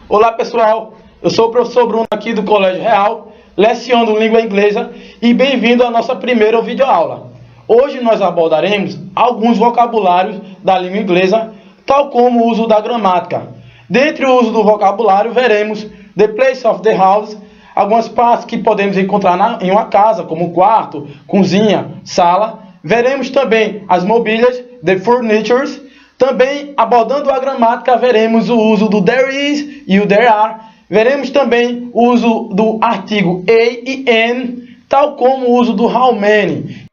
Olá pessoal, eu sou o professor Bruno aqui do Colégio Real, leciono língua inglesa e bem-vindo à nossa primeira videoaula. Hoje nós abordaremos alguns vocabulários da língua inglesa, tal como o uso da gramática. Dentre o uso do vocabulário, veremos the place of the house, algumas partes que podemos encontrar em uma casa, como quarto, cozinha, sala. Veremos também as mobílias, the furnitures. Também, abordando a gramática, veremos o uso do there is e o there are. Veremos também o uso do artigo a e an, tal como o uso do how many.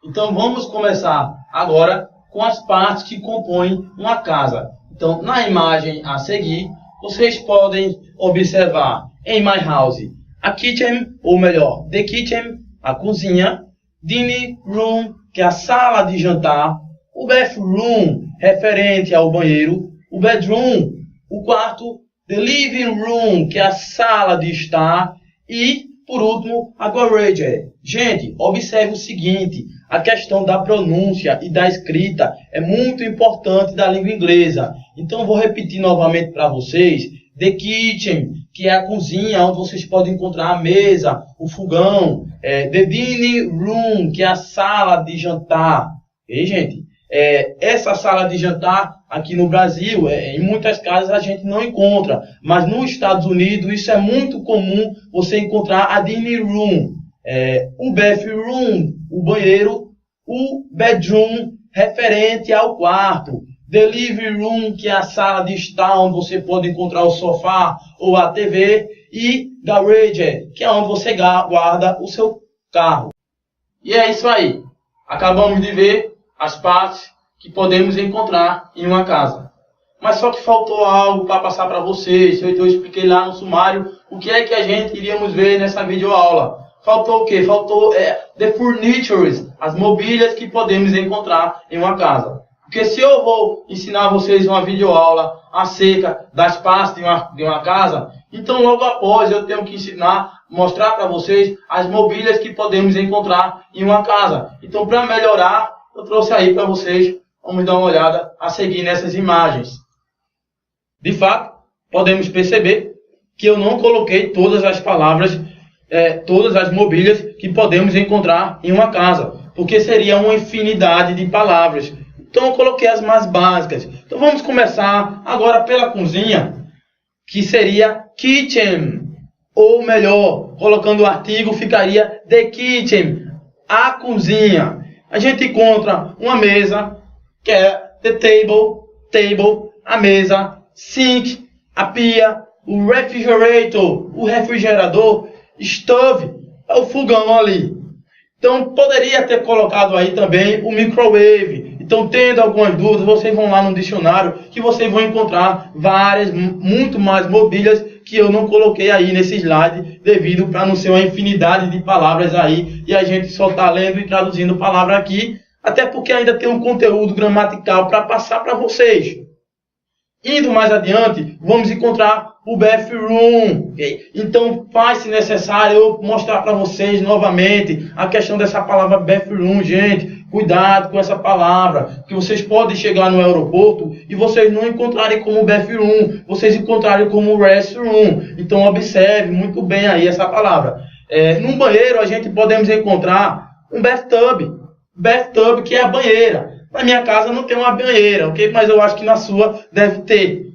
Então vamos começar agora com as partes que compõem uma casa. Então, na imagem a seguir, vocês podem observar em my house a kitchen, ou melhor, the kitchen, a cozinha, dining room, que é a sala de jantar, o bathroom, referente ao banheiro, o bedroom, o quarto, the living room, que é a sala de estar, e, por último, a garage. Gente, observe o seguinte, a questão da pronúncia e da escrita é muito importante da língua inglesa. Então, vou repetir novamente para vocês, the kitchen, que é a cozinha, onde vocês podem encontrar a mesa, o fogão, the dining room, que é a sala de jantar. E, gente, essa sala de jantar aqui no Brasil, em muitas casas a gente não encontra, mas nos Estados Unidos isso é muito comum você encontrar a dining room, o bathroom, o banheiro, o bedroom, referente ao quarto, the living room, que é a sala de estar, onde você pode encontrar o sofá ou a TV, e garage, que é onde você guarda o seu carro. E é isso aí. Acabamos de ver as partes que podemos encontrar em uma casa. Mas só que faltou algo para passar para vocês. Eu expliquei lá no sumário o que é que a gente iríamos ver nessa videoaula. Faltou o quê? Faltou the furnitures, as mobílias que podemos encontrar em uma casa. Porque se eu vou ensinar vocês uma videoaula acerca das partes de uma casa, então logo após eu tenho que mostrar para vocês as mobílias que podemos encontrar em uma casa. Então, para melhorar, eu trouxe aí para vocês, vamos dar uma olhada a seguir nessas imagens. De fato, podemos perceber que eu não coloquei todas as palavras, todas as mobílias que podemos encontrar em uma casa, porque seria uma infinidade de palavras. Então eu coloquei as mais básicas. Então vamos começar agora pela cozinha, que seria kitchen. Ou melhor, colocando o artigo, ficaria the kitchen, a cozinha. A gente encontra uma mesa, que é the table, a mesa, sink, a pia, o refrigerator, o refrigerador, stove, é o fogão ali. Então, poderia ter colocado aí também o microwave. Então, tendo algumas dúvidas, vocês vão lá no dicionário, que vocês vão encontrar várias, muito mais mobílias que eu não coloquei aí nesse slide, devido para não ser uma infinidade de palavras aí, e a gente só está lendo e traduzindo palavra aqui, até porque ainda tem um conteúdo gramatical para passar para vocês. Indo mais adiante, vamos encontrar o bathroom. Okay? Então, faz-se necessário eu mostrar para vocês novamente a questão dessa palavra bathroom, gente. Cuidado com essa palavra, que vocês podem chegar no aeroporto e vocês não encontrarem como bathroom, vocês encontrarem como restroom. Então, observe muito bem aí essa palavra. Num banheiro, a gente podemos encontrar um bathtub, que é a banheira. Na minha casa não tem uma banheira, ok? Mas eu acho que na sua deve ter.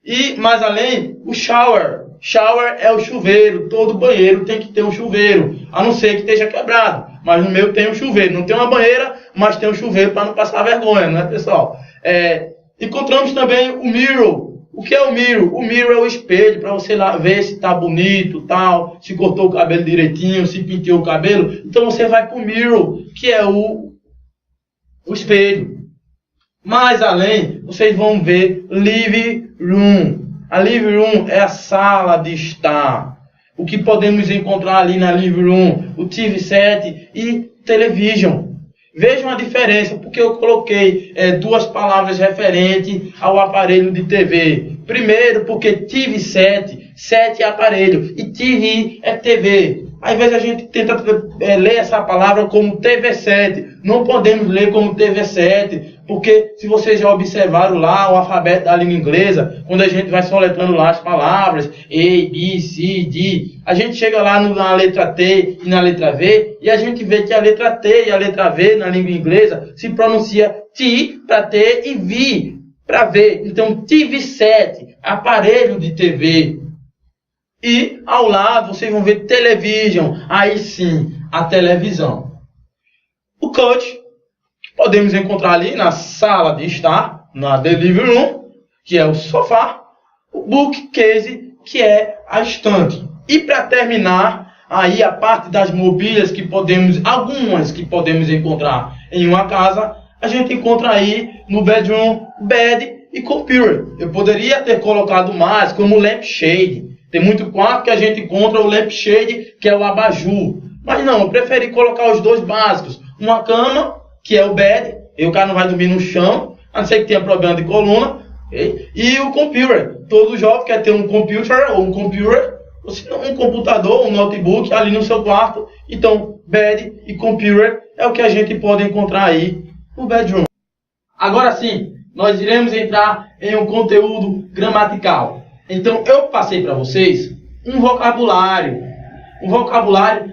E, mais além, o shower. Shower é o chuveiro. Todo banheiro tem que ter um chuveiro, a não ser que esteja quebrado. Mas no meu tem um chuveiro. Não tem uma banheira, mas tem um chuveiro para não passar vergonha, não é, pessoal? Encontramos também o mirror. O que é o mirror? O mirror é o espelho, para você lá ver se está bonito, tal, se cortou o cabelo direitinho, se pintou o cabelo. Então você vai para o mirror, que é o espelho. Mais além, vocês vão ver living room. A living room é a sala de estar. O que podemos encontrar ali na living room? O TV set e television. Vejam a diferença, porque eu coloquei duas palavras referentes ao aparelho de TV. Primeiro, porque TV set, set é aparelho, e TV é TV. Às vezes a gente tenta ler essa palavra como TV7. Não podemos ler como TV7, Porque se vocês já observaram lá o alfabeto da língua inglesa, quando a gente vai soletrando lá as palavras, A, B, C, D, a gente chega lá na letra T e na letra V, e a gente vê que a letra T e a letra V na língua inglesa se pronuncia T para T e V para V. Então, TV set, aparelho de TV. E ao lado vocês vão ver television, aí sim, a televisão. O coach podemos encontrar ali na sala de estar, na The Living Room, que é o sofá, o bookcase, que é a estante. E para terminar, aí a parte das mobílias que podemos, algumas que podemos encontrar em uma casa, a gente encontra aí no bedroom, bed e computer. Eu poderia ter colocado mais, como lampshade. Tem muito quarto que a gente encontra o lampshade, que é o abajur. Mas não, eu preferi colocar os dois básicos. Uma cama, que é o bed, e o cara não vai dormir no chão, a não ser que tenha problema de coluna. Okay? E o computer. Todo jovem quer ter um computer, ou um computer, ou se não, um computador, um notebook ali no seu quarto. Então, bed e computer é o que a gente pode encontrar aí no bedroom. Agora sim, nós iremos entrar em um conteúdo gramatical. Então, eu passei para vocês um vocabulário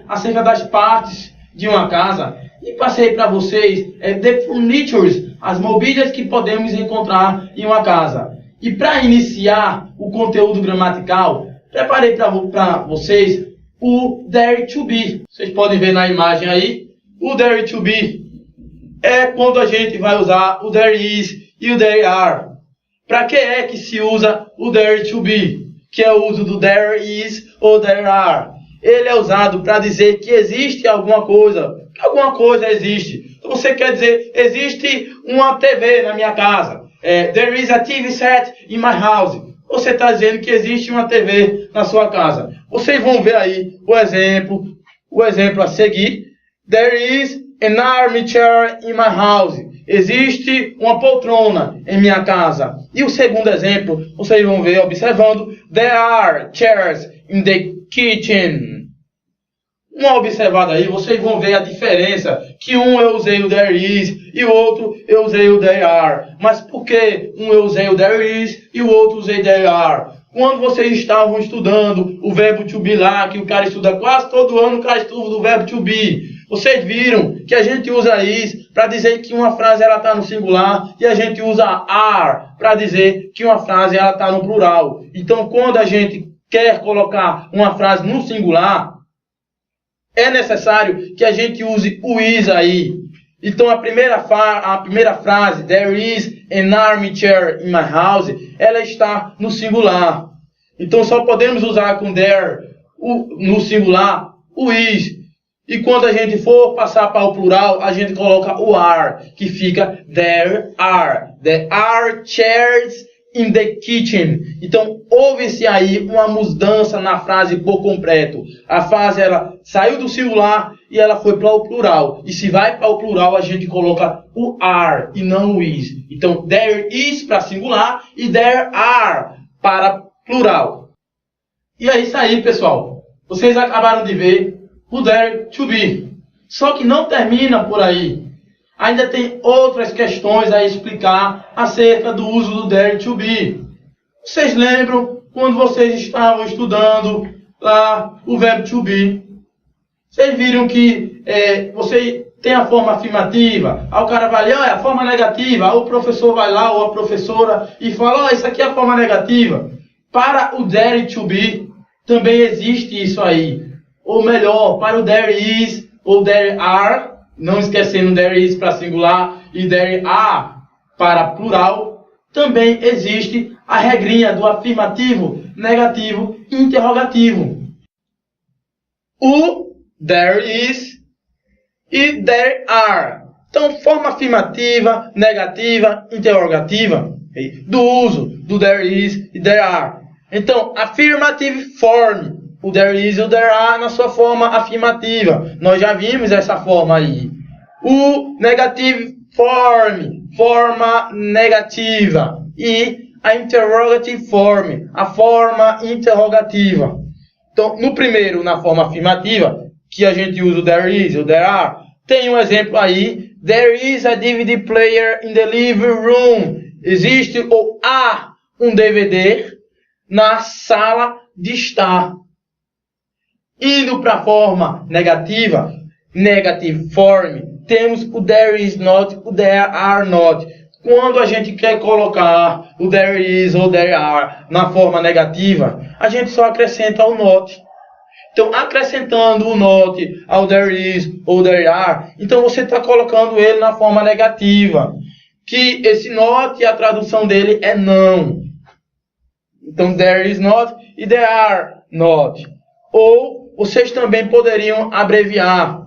acerca das partes de uma casa, e passei para vocês the furnitures, as mobílias que podemos encontrar em uma casa. E para iniciar o conteúdo gramatical, preparei para vocês o there to be. Vocês podem ver na imagem aí, o there to be é quando a gente vai usar o there is e o there are. Para que é que se usa o there to be? Que é o uso do there is ou there are. Ele é usado para dizer que existe alguma coisa. Que alguma coisa existe. Então você quer dizer, existe uma TV na minha casa. There is a TV set in my house. Você está dizendo que existe uma TV na sua casa. Vocês vão ver aí o exemplo a seguir. There is an armchair in my house. Existe uma poltrona em minha casa. E o segundo exemplo, vocês vão ver observando. There are chairs in the kitchen. Uma observada aí, vocês vão ver a diferença. Que um eu usei o there is e o outro eu usei o there are. Mas por que um eu usei o there is e o outro usei there are? Quando vocês estavam estudando o verbo to be lá, que o cara estuda quase todo ano, o cara estuda o verbo to be. Vocês viram que a gente usa is para dizer que uma frase ela está no singular e a gente usa are para dizer que uma frase ela está no plural. Então, quando a gente quer colocar uma frase no singular, é necessário que a gente use o is aí. Então, a primeira frase, there is an armchair in my house, ela está no singular. Então, só podemos usar com there no singular o is. E quando a gente for passar para o plural, a gente coloca o are, que fica there are. There are chairs in the kitchen. Então, houve-se aí uma mudança na frase por completo. A frase ela saiu do singular e ela foi para o plural. E se vai para o plural, a gente coloca o are e não o is. Então, there is para singular e there are para plural. E é isso aí, pessoal. Vocês acabaram de ver o there to be. Só que não termina por aí. Ainda tem outras questões a explicar acerca do uso do there to be. Vocês lembram quando vocês estavam estudando lá o verbo to be? Vocês viram que você tem a forma afirmativa. Aí o cara vai ali, olha, a forma negativa. Aí o professor vai lá, ou a professora, e fala, isso aqui é a forma negativa. Para o there to be, também existe isso aí. Ou melhor, para o there is ou there are, não esquecendo there is para singular e there are para plural, também existe a regrinha do afirmativo, negativo e interrogativo. O there is e there are. Então, forma afirmativa, negativa, interrogativa do uso do there is e there are. Então, affirmative form. O there is e o there are na sua forma afirmativa. Nós já vimos essa forma aí. O negative form, forma negativa. E a interrogative form, a forma interrogativa. Então, no primeiro, na forma afirmativa, que a gente usa o there is e o there are, Tem um exemplo aí. There is a DVD player in the living room. Existe ou há um DVD na sala de estar. Indo para a forma negativa, negative form, temos o there is not, o there are not. Quando a gente quer colocar o there is ou there are na forma negativa, a gente só acrescenta o not. Então, acrescentando o not ao there is ou there are, então você está colocando ele na forma negativa. Que esse not, a tradução dele é não. Então, there is not e there are not. Ou vocês também poderiam abreviar.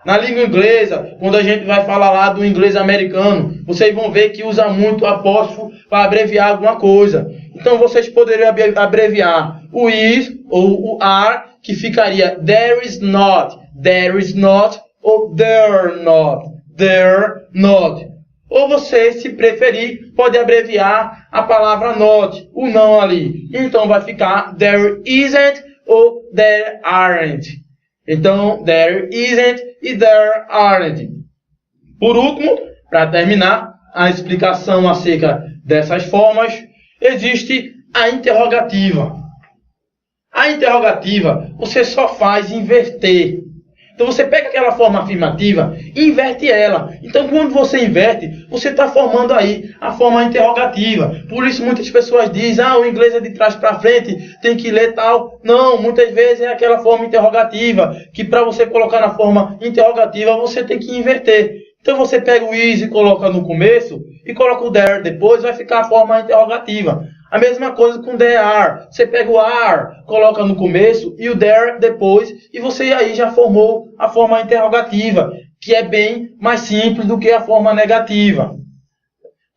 Na língua inglesa, quando a gente vai falar lá do inglês americano, vocês vão ver que usa muito apóstrofo para abreviar alguma coisa. Então vocês poderiam abreviar o is ou o are, que ficaria there is not, ou there not. Ou você, se preferir, pode abreviar a palavra not, o não ali. Então vai ficar there isn't ou there aren't. Então, there isn't e there aren't. Por último, para terminar a explicação acerca dessas formas, existe a interrogativa. A interrogativa você só faz inverter. Então você pega aquela forma afirmativa e inverte ela. Então quando você inverte, você está formando aí a forma interrogativa. Por isso muitas pessoas dizem, o inglês é de trás para frente, tem que ler tal. Não, muitas vezes é aquela forma interrogativa, que para você colocar na forma interrogativa, você tem que inverter. Então você pega o is e coloca no começo, e coloca o there depois, vai ficar a forma interrogativa. A mesma coisa com there are. Você pega o are, coloca no começo e o there depois, e você aí já formou a forma interrogativa, que é bem mais simples do que a forma negativa.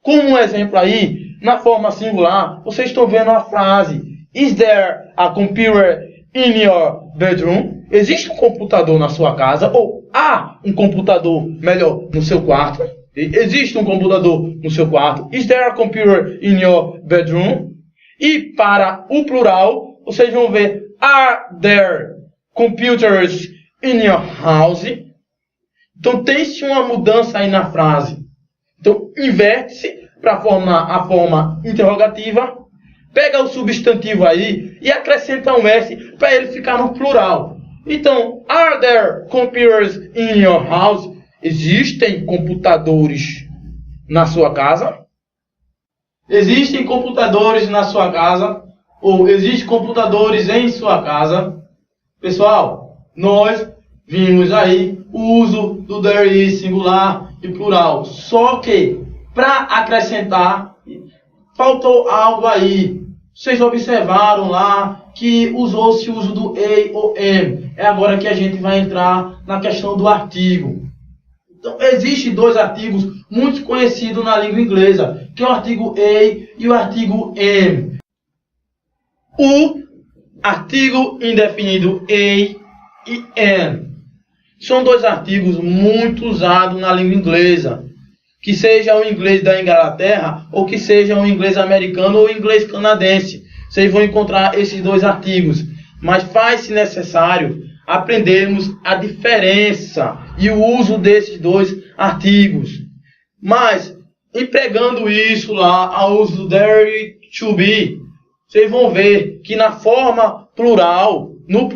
Como um exemplo aí, na forma singular, vocês estão vendo a frase Is there a computer in your bedroom? Existe um computador na sua casa? Ou há um computador, melhor, no seu quarto? Existe um computador no seu quarto? Is there a computer in your bedroom? E para o plural, vocês vão ver Are there computers in your house? Então tem-se uma mudança aí na frase. Então inverte-se para a forma interrogativa, pega o substantivo aí e acrescenta um S para ele ficar no plural. Então, are there computers in your house? Existem computadores na sua casa? Existem computadores na sua casa? Ou existem computadores em sua casa? Pessoal, nós vimos aí o uso do there is singular e plural. Só que, para acrescentar, faltou algo aí. Vocês observaram lá que usou-se o uso do a ou am. É agora que a gente vai entrar na questão do artigo. Então, existem dois artigos muito conhecidos na língua inglesa, que é o artigo a e o artigo am. O artigo indefinido a e am são dois artigos muito usados na língua inglesa, que seja o inglês da Inglaterra ou que seja o inglês americano ou o inglês canadense. Vocês vão encontrar esses dois artigos, mas faz-se necessário aprendermos a diferença e o uso desses dois artigos. Mas, empregando isso lá ao uso do there to be, vocês vão ver que na forma plural, no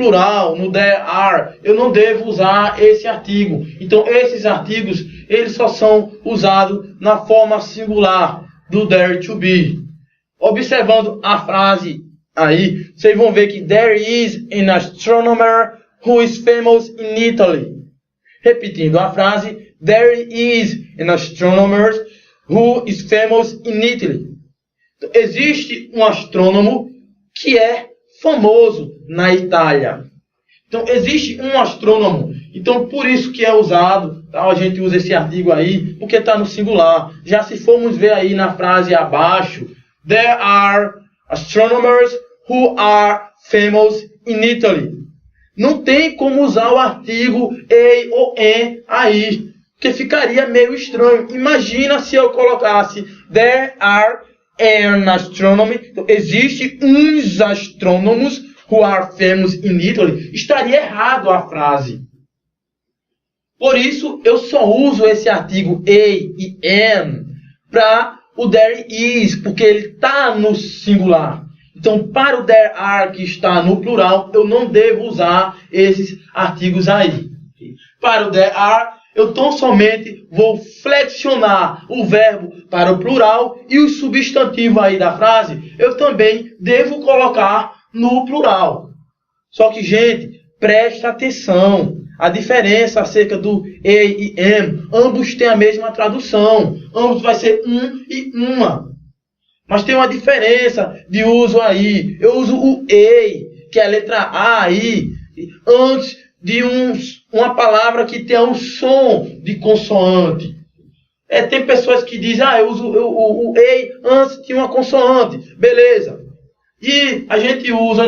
there are, eu não devo usar esse artigo. Então, esses artigos, eles só são usados na forma singular do there to be. Observando a frase aí, vocês vão ver que there is an astronomer who is famous in Italy. Repetindo a frase, there is an astronomer who is famous in Italy. Então, existe um astrônomo que é famoso na Itália. Então, existe um astrônomo. Então, por isso que é usado, tá? A gente usa esse artigo aí, porque está no singular. Já se formos ver aí na frase abaixo, there are astronomers who are famous in Italy. Não tem como usar o artigo a ou am aí, porque ficaria meio estranho. Imagina se eu colocasse there are an astronomy. Então, existe uns astrônomos who are famous in Italy. Estaria errado a frase. Por isso, eu só uso esse artigo a e am para o there is, porque ele está no singular. Então, para o there are, que está no plural, eu não devo usar esses artigos aí. Para o there are, eu tão somente vou flexionar o verbo para o plural e o substantivo aí da frase, eu também devo colocar no plural. Só que, gente, presta atenção. A diferença acerca do a e am, ambos têm a mesma tradução. Ambos vai ser um e uma. Mas tem uma diferença de uso aí. Eu uso o a, que é a letra A aí, antes de uma palavra que tenha um som de consoante. Tem pessoas que dizem, eu uso o a antes de uma consoante. Beleza. E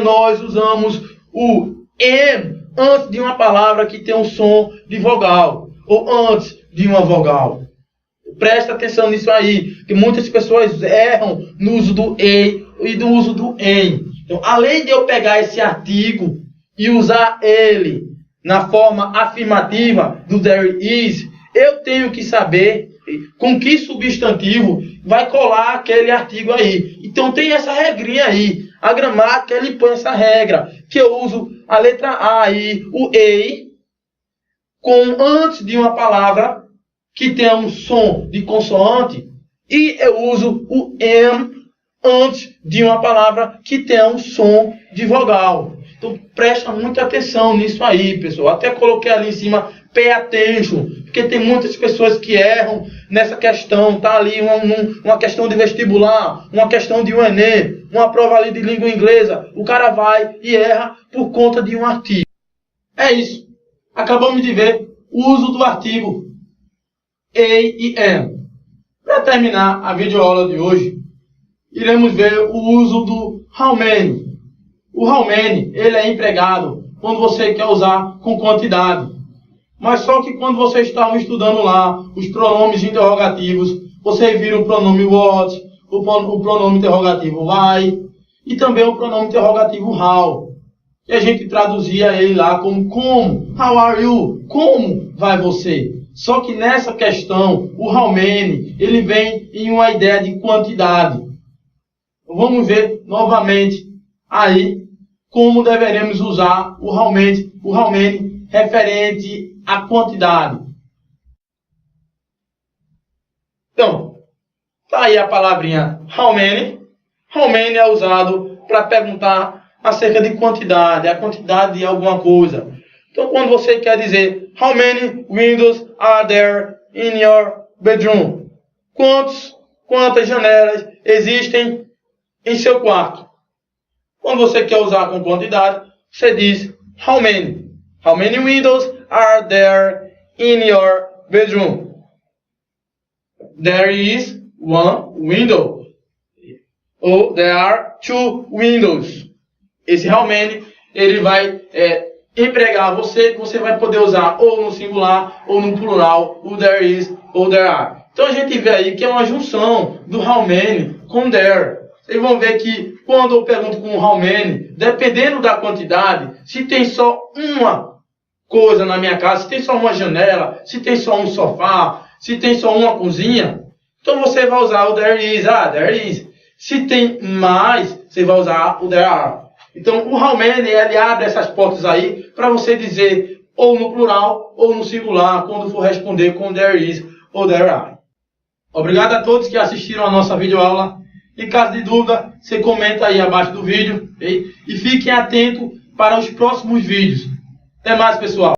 nós usamos o am antes de uma palavra que tem um som de vogal. Ou antes de uma vogal. Presta atenção nisso aí, que muitas pessoas erram no uso do a e do uso do am. Então, além de eu pegar esse artigo e usar ele na forma afirmativa do there is, eu tenho que saber com que substantivo vai colar aquele artigo aí. Então, tem essa regrinha aí. A gramática, ele põe essa regra, que eu uso a letra A aí, o a, antes de uma palavra que tenha um som de consoante, e eu uso o am antes de uma palavra que tenha um som de vogal. Então, presta muita atenção nisso aí, pessoal. Até coloquei ali em cima, pay attention, porque tem muitas pessoas que erram nessa questão. Tá ali uma questão de vestibular, uma questão de um Enem, uma prova ali de língua inglesa. O cara vai e erra por conta de um artigo. É isso. Acabamos de ver o uso do artigo a e am. Para terminar a videoaula de hoje, iremos ver o uso do how many. O how many, ele é empregado quando você quer usar com quantidade. Mas só que quando vocês estavam estudando lá os pronomes interrogativos, você vira o pronome what, o pronome interrogativo why e também o pronome interrogativo how. E a gente traduzia ele lá como how are you? Como vai você? Só que nessa questão, o how many, ele vem em uma ideia de quantidade. Vamos ver novamente aí como deveremos usar o how many referente à quantidade. Então, tá aí a palavrinha how many. How many é usado para perguntar acerca de quantidade, a quantidade de alguma coisa. Então, quando você quer dizer how many windows are there in your bedroom? Quantas janelas existem em seu quarto? Quando você quer usar com quantidade, você diz how many. How many windows are there in your bedroom? There is one window. Ou there are two windows. Esse how many, ele vai empregar você vai poder usar ou no singular ou no plural, o there is ou there are. Então a gente vê aí que é uma junção do how many com there. Vocês vão ver que quando eu pergunto com how many, dependendo da quantidade, se tem só uma coisa na minha casa, se tem só uma janela, se tem só um sofá, se tem só uma cozinha, então você vai usar o there is, there is. Se tem mais, você vai usar o there are. Então, o how many, ele abre essas portas aí para você dizer ou no plural ou no singular, quando for responder com there is ou there are. Obrigado a todos que assistiram a nossa videoaula. Em caso de dúvida, você comenta aí abaixo do vídeo. Okay? E fiquem atentos para os próximos vídeos. Até mais, pessoal.